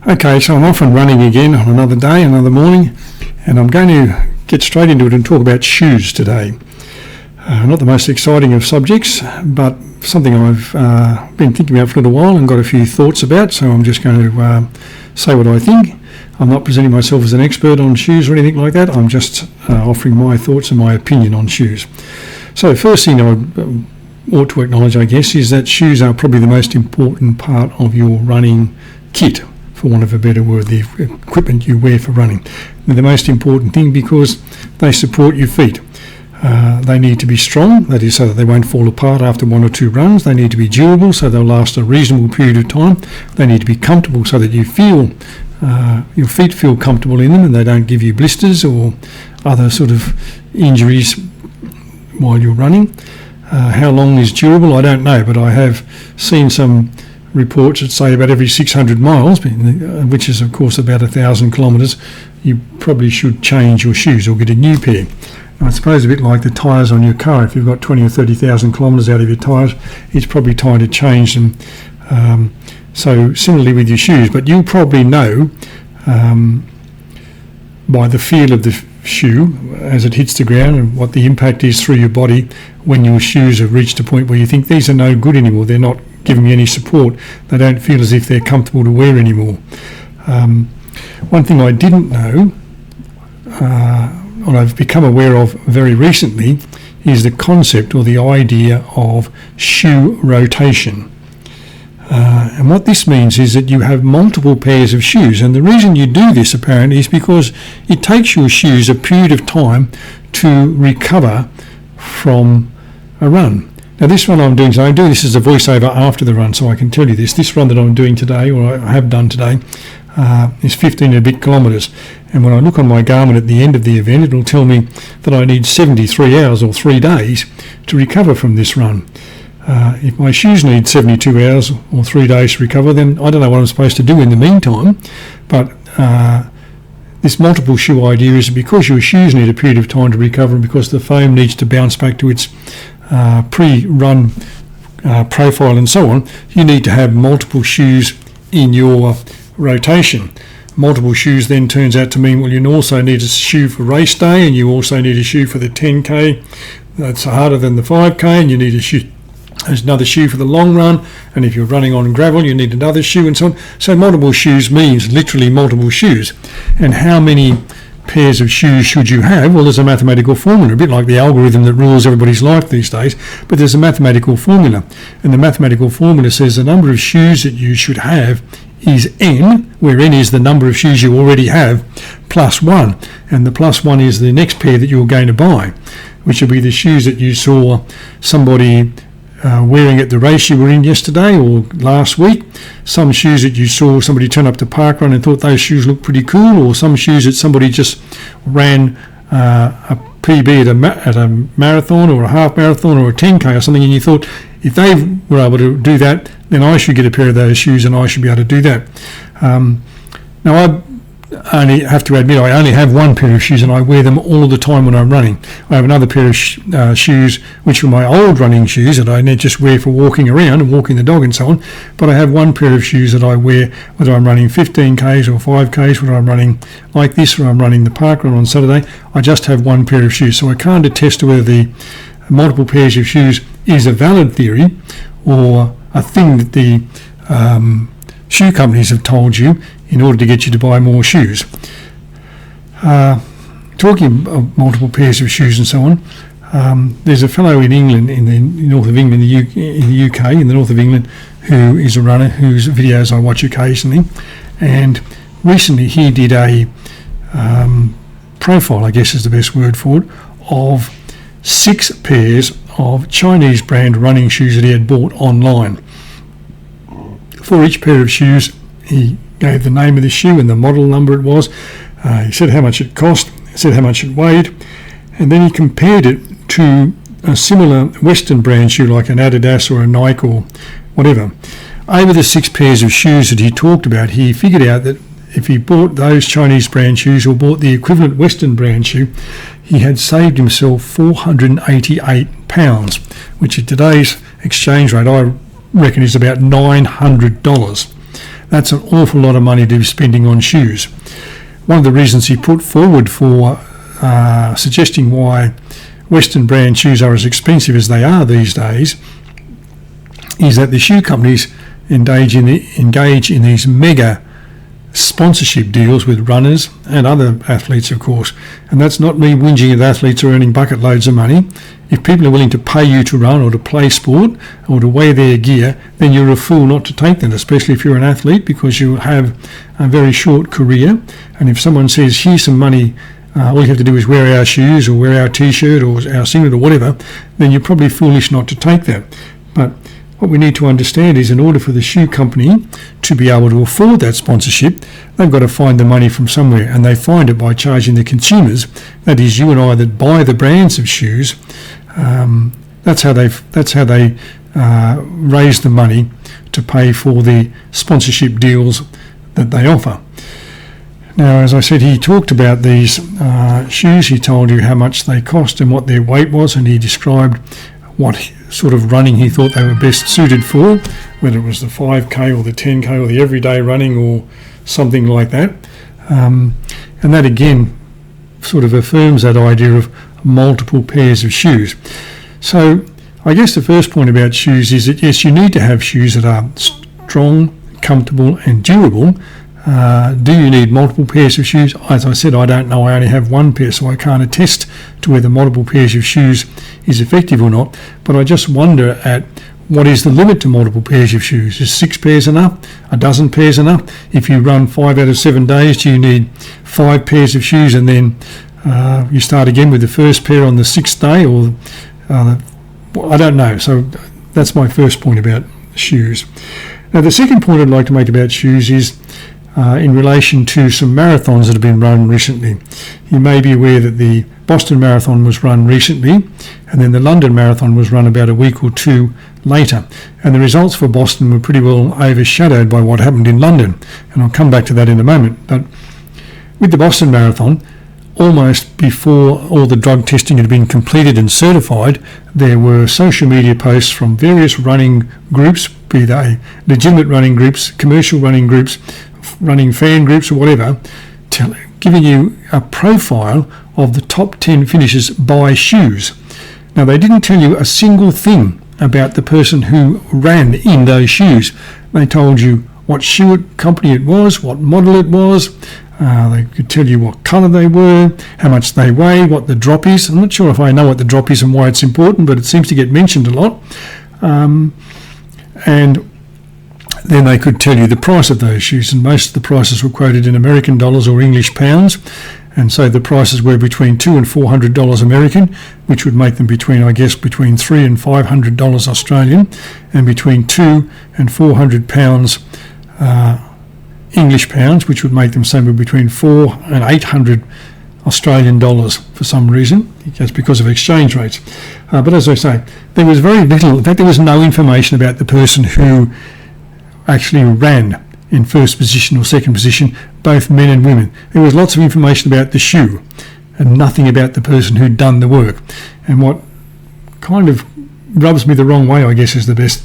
Okay, so I'm off and running again on another day, another morning, and I'm going to get straight into it and talk about shoes today. Not the most exciting of subjects, but something I've been thinking about for a little while and got a few thoughts about, so I'm just going to say what I think. I'm not presenting myself as an expert on shoes or anything like that. I'm just offering my thoughts and my opinion on shoes. So first thing I ought to acknowledge, I guess, is that shoes are probably the most important part of your running kit, for want of a better word, the equipment you wear for running. They're the most important thing because they support your feet. They need to be strong, that is so that they won't fall apart after one or two runs. They need to be durable so they'll last a reasonable period of time. They need to be comfortable so that you feel, your feet feel comfortable in them and they don't give you blisters or other sort of injuries while you're running. How long is durable, I don't know, but I have seen some reports that say about every 600 miles, which is of course about 1,000 kilometres, you probably should change your shoes or get a new pair. I suppose a bit like the tyres on your car. If you've got 20 or 30,000 kilometres out of your tyres, it's probably time to change them. So similarly with your shoes, but you'll probably know by the feel of the shoe as it hits the ground and what the impact is through your body when your shoes have reached a point where you think these are no good anymore, they're not giving me any support, they don't feel as if they're comfortable to wear anymore. One thing I didn't know, and I've become aware of very recently, is the concept or the idea of shoe rotation. And what this means is that you have multiple pairs of shoes, and the reason you do this apparently is because it takes your shoes a period of time to recover from a run. Now this run I'm doing, so I'm doing this as a voiceover after the run, so I can tell you this run that I'm doing today, or I have done today, is 15 and a bit kilometres, and when I look on my Garmin at the end of the event, it'll tell me that I need 73 hours or 3 days to recover from this run. If my shoes need 72 hours or 3 days to recover, then I don't know what I'm supposed to do in the meantime. But this multiple shoe idea is because your shoes need a period of time to recover and because the foam needs to bounce back to its pre-run profile and so on, you need to have multiple shoes in your rotation. Multiple shoes then turns out to mean, well, you also need a shoe for race day and you also need a shoe for the 10k. That's harder than the 5k, and you need a shoe. There's another shoe for the long run, and if you're running on gravel you need another shoe and so on. So multiple shoes means literally multiple shoes. And how many pairs of shoes should you have? Well, there's a mathematical formula, a bit like the algorithm that rules everybody's life these days, but there's a mathematical formula, and the mathematical formula says the number of shoes that you should have is n, where n is the number of shoes you already have, plus 1, and the plus 1 is the next pair that you're going to buy, which will be the shoes that you saw somebody wearing at the race you were in yesterday or last week, some shoes that you saw somebody turn up to parkrun and thought those shoes looked pretty cool, or some shoes that somebody just ran a PB at a marathon or a half marathon or a 10k or something, and you thought if they were able to do that, then I should get a pair of those shoes and I should be able to do that. Now I only have to admit I only have one pair of shoes and I wear them all the time when I'm running. I have another pair of shoes which are my old running shoes that I just wear for walking around and walking the dog and so on, but I have one pair of shoes that I wear whether I'm running 15k's or 5k's, whether I'm running like this or I'm running the parkrun on Saturday. I just have one pair of shoes, so I can't attest to whether the multiple pairs of shoes is a valid theory or a thing that the shoe companies have told you in order to get you to buy more shoes. Talking of multiple pairs of shoes and so on, there's a fellow in England, in the north of England, in the UK, in the north of England, who is a runner whose videos I watch occasionally, and recently he did a profile, I guess is the best word for it, of 6 pairs of Chinese brand running shoes that he had bought online. For each pair of shoes, he gave the name of the shoe and the model number it was. He said how much it cost, he said how much it weighed, and then he compared it to a similar Western brand shoe like an Adidas or a Nike or whatever. Over the 6 pairs of shoes that he talked about, he figured out that if he bought those Chinese brand shoes or bought the equivalent Western brand shoe, he had saved himself £488, which at today's exchange rate I reckon is about $900. that's an awful lot of money to be spending on shoes. One of the reasons he put forward for suggesting why Western brand shoes are as expensive as they are these days is that the shoe companies engage in these mega sponsorship deals with runners and other athletes, of course. And that's not me whinging that athletes are earning bucket loads of money. If people are willing to pay you to run or to play sport or to wear their gear, then you're a fool not to take that, especially if you're an athlete, because you have a very short career. And if someone says, here's some money, all you have to do is wear our shoes or wear our t-shirt or our singlet or whatever, then you're probably foolish not to take that. But what we need to understand is, in order for the shoe company to be able to afford that sponsorship, they've got to find the money from somewhere, and they find it by charging the consumers, that is you and I that buy the brands of shoes. That's how they raise the money to pay for the sponsorship deals that they offer. Now, as I said, he talked about these shoes. He told you how much they cost and what their weight was, and he described what sort of running he thought they were best suited for, whether it was the 5K or the 10K or the everyday running or something like that. And that again sort of affirms that idea of multiple pairs of shoes. So I guess the first point about shoes is that yes, you need to have shoes that are strong, comfortable and durable. Do you need multiple pairs of shoes? As I said, I don't know. I only have one pair, so I can't attest to whether multiple pairs of shoes is effective or not. But I just wonder at what is the limit to multiple pairs of shoes. Is 6 pairs enough? A dozen pairs enough? If you run 5 out of 7 days, do you need 5 pairs of shoes and then you start again with the first pair on the 6th day? Or I don't know. So that's my first point about shoes. Now, the second point I'd like to make about shoes is in relation to some marathons that have been run recently. You may be aware that the Boston Marathon was run recently, and then the London Marathon was run about a week or two later. And the results for Boston were pretty well overshadowed by what happened in London, and I'll come back to that in a moment. But with the Boston Marathon, almost before all the drug testing had been completed and certified, there were social media posts from various running groups, be they legitimate running groups, commercial running groups, running fan groups or whatever, giving you a profile of the top 10 finishers by shoes. Now, they didn't tell you a single thing about the person who ran in those shoes. They told you what shoe company it was, what model it was. They could tell you what colour they were, how much they weigh, what the drop is. I'm not sure if I know what the drop is and why it's important, but it seems to get mentioned a lot. And then they could tell you the price of those shoes, and most of the prices were quoted in American dollars or English pounds, and so the prices were between $200 and $400 American, which would make them between $300 and $500 Australian, and between £200 and £400 English pounds, which would make them somewhere between $400 and $800 Australian dollars for some reason. That's because of exchange rates. But as I say, there was very little. In fact, there was no information about the person who actually ran in first position or second position, both men and women. There was lots of information about the shoe and nothing about the person who'd done the work. And what kind of rubs me the wrong way, I guess is the best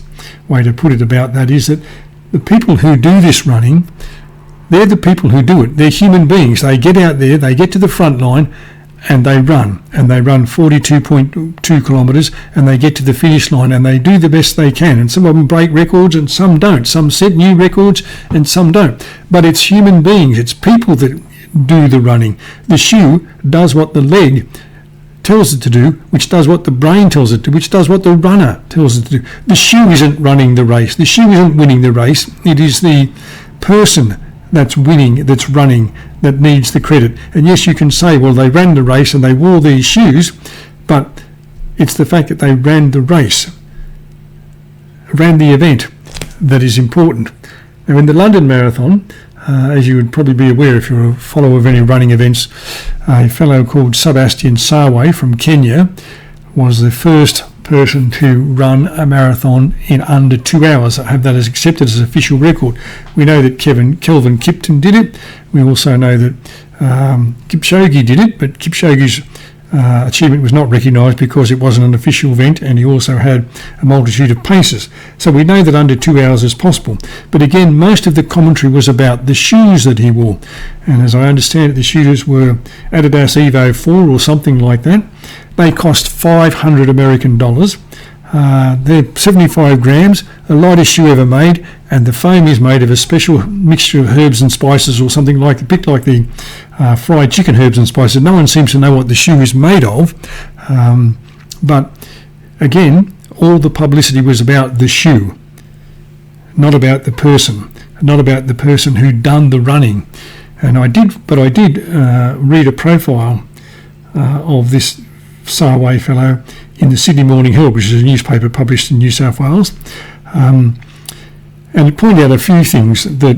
way to put it about that, is that the people who do this running, they're the people who do it. They're human beings. They get out there, they get to the front line, and they run 42.2 kilometres, and they get to the finish line, and they do the best they can. And some of them break records and some don't. Some set new records and some don't. But it's human beings, it's people that do the running. The shoe does what the leg tells it to do, which does what the brain tells it to, which does what the runner tells it to do. The shoe isn't running the race. The shoe isn't winning the race. It is the person that's winning, that's running, that needs the credit. And yes, you can say, well, they ran the race and they wore these shoes, but it's the fact that they ran the race, ran the event, that is important. Now, in the London Marathon, as you would probably be aware if you're a follower of any running events, a fellow called Sebastian Sawe from Kenya was the first person to run a marathon in under 2 hours. I have that as accepted as official record. We know that Kelvin Kipton did it. We also know that Kipchoge did it, but Kipchoge's achievement was not recognised because it wasn't an official event, and he also had a multitude of paces. So we know that under 2 hours is possible. But again, most of the commentary was about the shoes that he wore. And as I understand it, the shoes were Adidas Evo 4 or something like that. They cost $500 American. They're 75 grams, the lightest shoe ever made, and the foam is made of a special mixture of herbs and spices or something like, a bit like the fried chicken herbs and spices. No one seems to know what the shoe is made of, but again, all the publicity was about the shoe, not about the person, who'd done the running. And I did read a profile of this Sarway fellow in the Sydney Morning Herald, which is a newspaper published in New South Wales, and it pointed out a few things that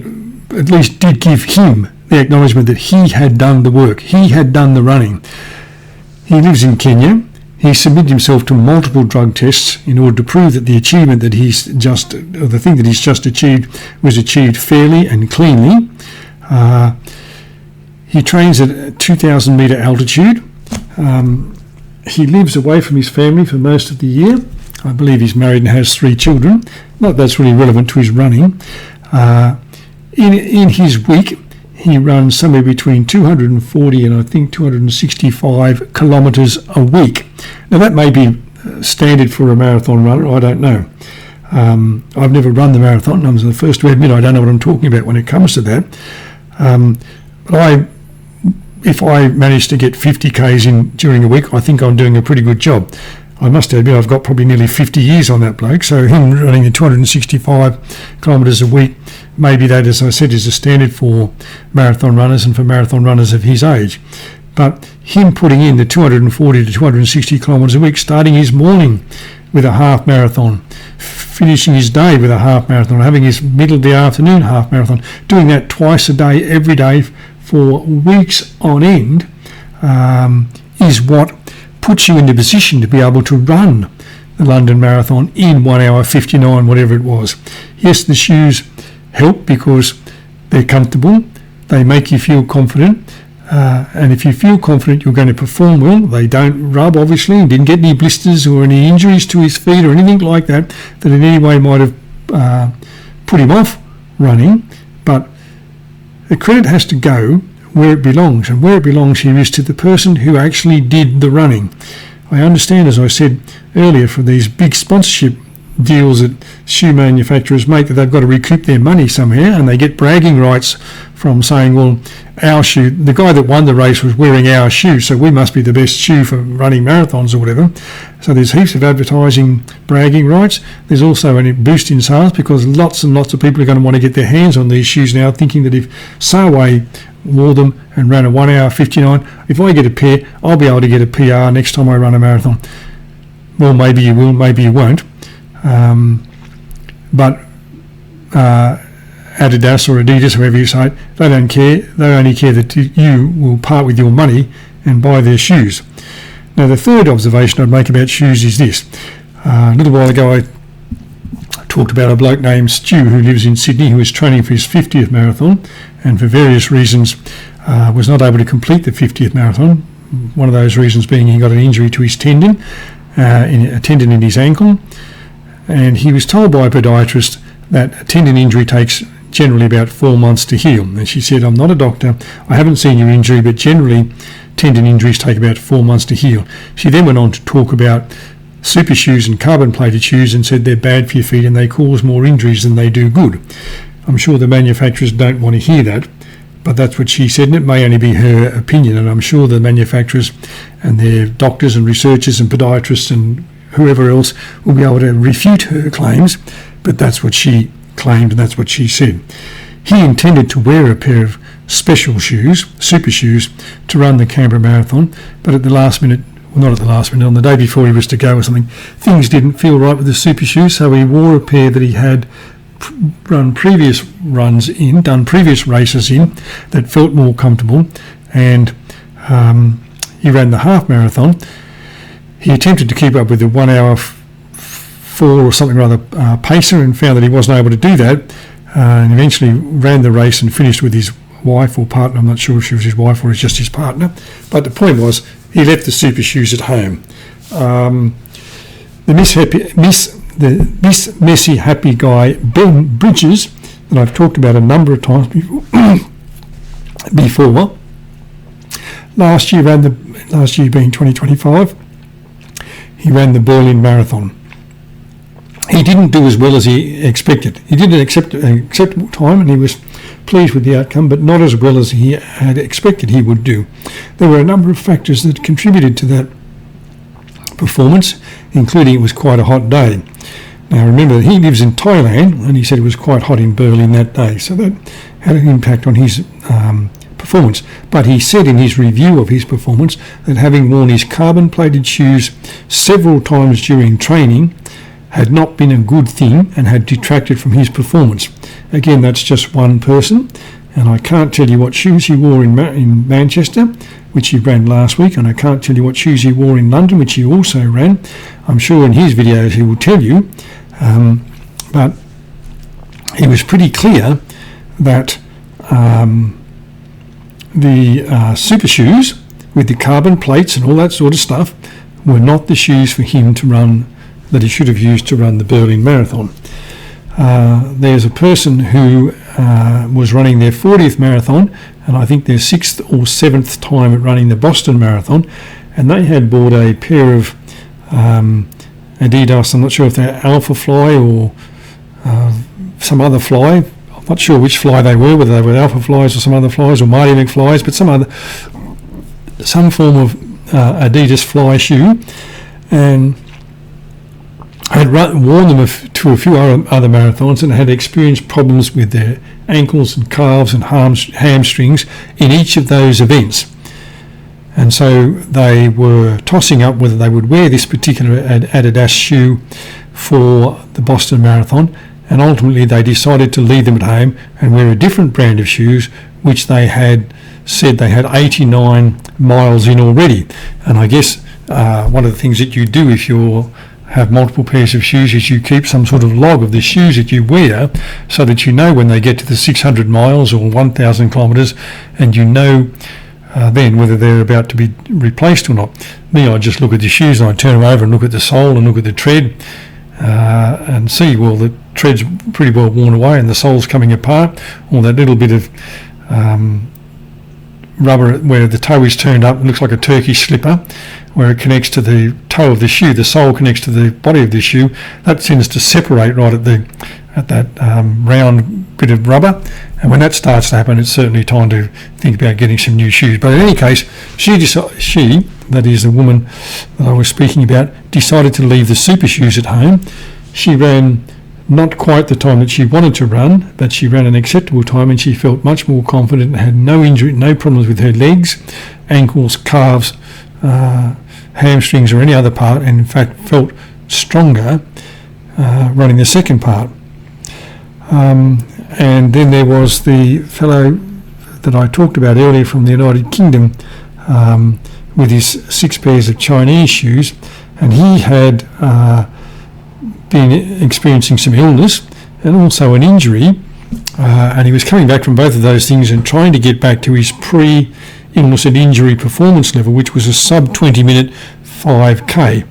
at least did give him the acknowledgement that he had done the work, he had done the running. He lives in Kenya. He submitted himself to multiple drug tests in order to prove that the achievement that the thing that he's just achieved was achieved fairly and cleanly. He trains at 2,000 metre altitude. He lives away from his family for most of the year. I believe he's married and has 3 children. Not that that's really relevant to his running. In his week, he runs somewhere between 240 and I think 265 kilometres a week. Now that may be standard for a marathon runner, I don't know. I've never run the marathon. I'm the first to admit I don't know what I'm talking about when it comes to that. But if I manage to get 50 Ks in during a week, I think I'm doing a pretty good job. I must admit I've got probably nearly 50 years on that bloke, so him running the 265 kilometres a week, maybe that, as I said, is a standard for marathon runners and for marathon runners of his age. But him putting in the 240 to 260 kilometres a week, starting his morning with a half marathon, finishing his day with a half marathon, having his middle of the afternoon half marathon, doing that twice a day, every day, for weeks on end, is what puts you in the position to be able to run the London Marathon in 1 hour 59, whatever it was. Yes, the shoes help because they're comfortable, they make you feel confident, and if you feel confident you're going to perform well. They don't rub, obviously. He didn't get any blisters or any injuries to his feet or anything like that that in any way might have put him off running, but the credit has to go where it belongs, and where it belongs here is to the person who actually did the running. I understand, as I said earlier, for these big sponsorship deals that shoe manufacturers make, that they've got to recoup their money somehow, and they get bragging rights from saying, well, our shoe, the guy that won the race was wearing our shoe, so we must be the best shoe for running marathons or whatever. So there's heaps of advertising bragging rights. There's also a boost in sales because lots and lots of people are going to want to get their hands on these shoes now, thinking that if Sarway wore them and ran a 1 hour 59, if I get a pair, I'll be able to get a PR next time I run a marathon. Well, maybe you will, maybe you won't. But Adidas or Adidas, however you say it, they don't care. They only care that you will part with your money and buy their shoes. Now, the third observation I'd make about shoes is this. A little while ago I talked about a bloke named Stu who lives in Sydney who was training for his 50th marathon and for various reasons was not able to complete the 50th marathon. One of those reasons being he got an injury to his tendon, a tendon in his ankle, and he was told by a podiatrist that a tendon injury takes generally about 4 months to heal. And she said, I'm not a doctor, I haven't seen your injury, but generally tendon injuries take about 4 months to heal. She then went on to talk about super shoes and carbon plated shoes and said they're bad for your feet and they cause more injuries than they do good. I'm sure the manufacturers don't want to hear that, but that's what she said, and it may only be her opinion, and I'm sure the manufacturers and their doctors and researchers and podiatrists and whoever else will be able to refute her claims, but that's what she claimed and that's what she said. He intended to wear a pair of special shoes, super shoes, to run the Canberra Marathon, but at the last minute, well, not at the last minute, on the day before he was to go or something, things didn't feel right with the super shoes, so he wore a pair that he had done previous races in that felt more comfortable, and he ran the half marathon. He attempted to keep up with the 1 hour 4 or something rather pacer and found that he wasn't able to do that, and eventually ran the race and finished with his wife or partner. I'm not sure if she was his wife or just his partner, but the point was he left the super shoes at home. The Miss Messy Happy guy, Ben Bridges, that I've talked about a number of times before. Last year being 2025, he ran the Berlin Marathon. He didn't do as well as he expected. He did an acceptable time, and he was pleased with the outcome, but not as well as he had expected he would do. There were a number of factors that contributed to that performance, including it was quite a hot day. Now remember that he lives in Thailand, and he said it was quite hot in Berlin that day, so that had an impact on his performance. But he said in his review of his performance that having worn his carbon-plated shoes several times during training had not been a good thing and had detracted from his performance. Again, that's just one person, and I can't tell you what shoes he wore in Manchester, which he ran last week, and I can't tell you what shoes he wore in London, which he also ran. I'm sure in his videos he will tell you, but he was pretty clear that the super shoes with the carbon plates and all that sort of stuff were not the shoes for him to run, that he should have used to run the Berlin Marathon. There's a person who was running their 40th marathon, and I think their 6th or 7th time at running the Boston Marathon, and they had bought a pair of Adidas, I'm not sure if they're Alpha Fly or some other fly. I'm not sure which fly they were, whether they were Alpha Flies or some other flies or Mighty McFlies, but some form of Adidas fly shoe, and had worn them to a few other marathons and had experienced problems with their ankles and calves and hamstrings in each of those events. And so they were tossing up whether they would wear this particular Adidas shoe for the Boston Marathon, and ultimately they decided to leave them at home and wear a different brand of shoes, which they had said they had 89 miles in already. And I guess one of the things that you do if you have multiple pairs of shoes is you keep some sort of log of the shoes that you wear, so that you know when they get to the 600 miles or 1,000 kilometres, and you know then whether they're about to be replaced or not. Me, I just look at the shoes and I turn them over and look at the sole and look at the tread and see, well, the tread's pretty well worn away and the sole's coming apart, or that little bit of rubber where the toe is turned up, it looks like a Turkish slipper, where it connects to the toe of the shoe, the sole connects to the body of the shoe, that tends to separate right at that round bit of rubber, and when that starts to happen, it's certainly time to think about getting some new shoes. But in any case, she, that is the woman that I was speaking about, decided to leave the super shoes at home. She ran not quite the time that she wanted to run, but she ran an acceptable time, and she felt much more confident and had no injury, no problems with her legs, ankles, calves, hamstrings or any other part, and in fact felt stronger running the second part. And then there was the fellow that I talked about earlier from the United Kingdom with his 6 pairs of Chinese shoes, and he had been experiencing some illness and also an injury, and he was coming back from both of those things and trying to get back to his pre-illness and injury performance level, which was a sub 20-minute 5k.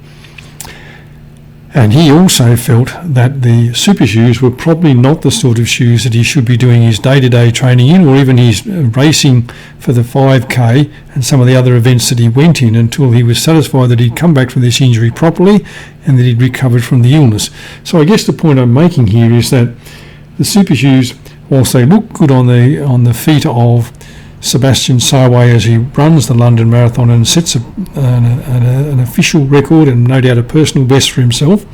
And he also felt that the super shoes were probably not the sort of shoes that he should be doing his day-to-day training in, or even his racing for the 5k and some of the other events that he went in, until he was satisfied that he'd come back from this injury properly and that he'd recovered from the illness. So I guess the point I'm making here is that the super shoes, whilst they look good on the feet of Sebastian Sawe as he runs the London Marathon and sets an official record and no doubt a personal best for himself,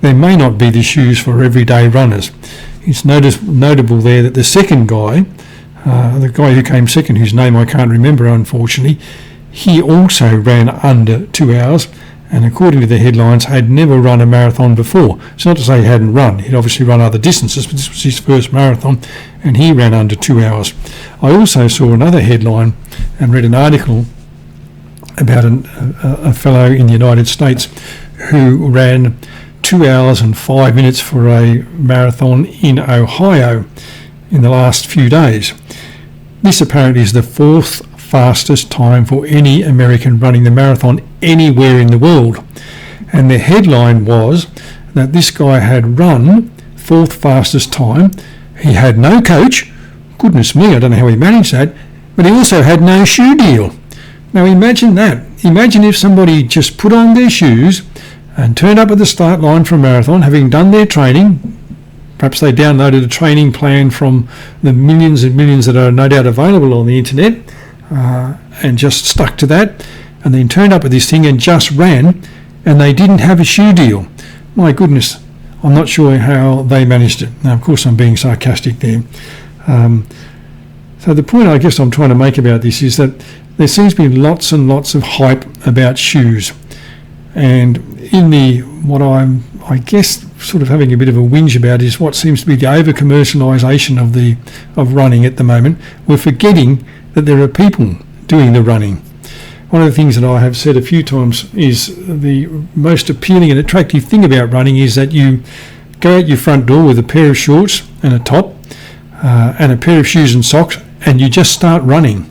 they may not be the shoes for everyday runners. It's notable there that the second guy, the guy who came second, whose name I can't remember unfortunately, he also ran under 2 hours, and according to the headlines had never run a marathon before. It's not to say he hadn't run, he'd obviously run other distances, but this was his first marathon and he ran under 2 hours. I also saw another headline and read an article about a fellow in the United States who ran 2 hours and 5 minutes for a marathon in Ohio in the last few days. This apparently is the 4th fastest time for any American running the marathon anywhere in the world. And the headline was that this guy had run 4th fastest time. He had no coach. Goodness me, I don't know how he managed that. But he also had no shoe deal. Now imagine that. Imagine if somebody just put on their shoes and turned up at the start line for a marathon, having done their training. Perhaps they downloaded a training plan from the millions and millions that are no doubt available on the internet, and just stuck to that, and then turned up with this thing and just ran, and they didn't have a shoe deal. My goodness, I'm not sure how they managed it. Now, of course, I'm being sarcastic there. So the point I guess I'm trying to make about this is that there seems to be lots and lots of hype about shoes. And in what I'm, I guess, sort of having a bit of a whinge about is what seems to be the over-commercialisation of running at the moment. We're forgetting that there are people doing the running. One of the things that I have said a few times is the most appealing and attractive thing about running is that you go out your front door with a pair of shorts and a top and a pair of shoes and socks, and you just start running.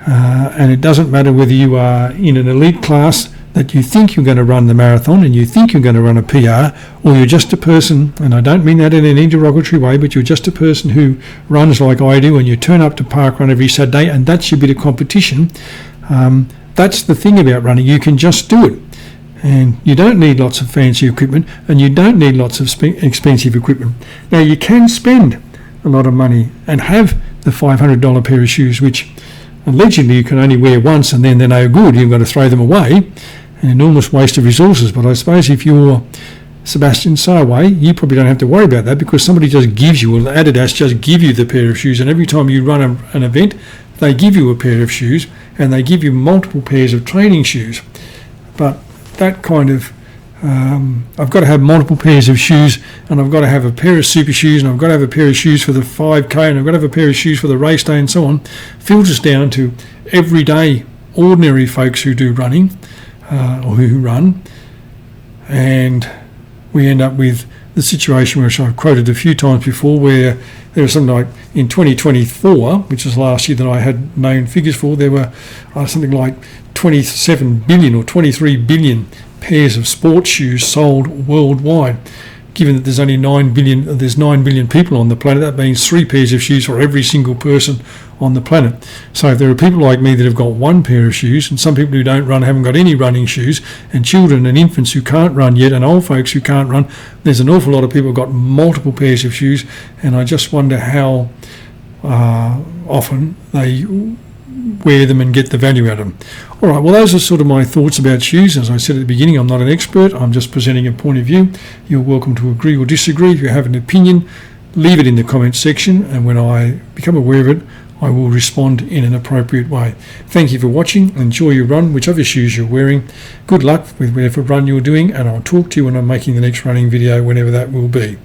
And it doesn't matter whether you are in an elite class that you think you're going to run the marathon and you think you're going to run a PR, or you're just a person, and I don't mean that in any derogatory way, but you're just a person who runs like I do, and you turn up to parkrun every Saturday, and that's your bit of competition. That's the thing about running. You can just do it. And you don't need lots of fancy equipment, and you don't need lots of expensive equipment. Now, you can spend a lot of money and have the $500 pair of shoes, which allegedly you can only wear once and then they're no good. You've got to throw them away. An enormous waste of resources. But I suppose if you're Sebastian Sarway, you probably don't have to worry about that, because somebody just gives you, or Adidas just give you the pair of shoes, and every time you run an event, they give you a pair of shoes, and they give you multiple pairs of training shoes. But that kind of, I've got to have multiple pairs of shoes, and I've got to have a pair of super shoes, and I've got to have a pair of shoes for the 5K, and I've got to have a pair of shoes for the race day, and so on, filters down to everyday, ordinary folks who do running, or who run, and we end up with the situation which I've quoted a few times before, where there was something like in 2024, which was last year that I had known figures for, there were something like 27 billion or 23 billion pairs of sports shoes sold worldwide. Given that there's only 9 billion people on the planet, that means 3 pairs of shoes for every single person on the planet. So if there are people like me that have got one pair of shoes, and some people who don't run haven't got any running shoes, and children and infants who can't run yet, and old folks who can't run, there's an awful lot of people who've got multiple pairs of shoes, and I just wonder how often they wear them and get the value out of them. All right, well, those are sort of my thoughts about shoes. As I said at the beginning, I'm not an expert. I'm just presenting a point of view. You're welcome to agree or disagree. If you have an opinion, leave it in the comments section, and when I become aware of it, I will respond in an appropriate way. Thank you for watching. Enjoy your run, whichever shoes you're wearing. Good luck with whatever run you're doing, and I'll talk to you when I'm making the next running video, whenever that will be.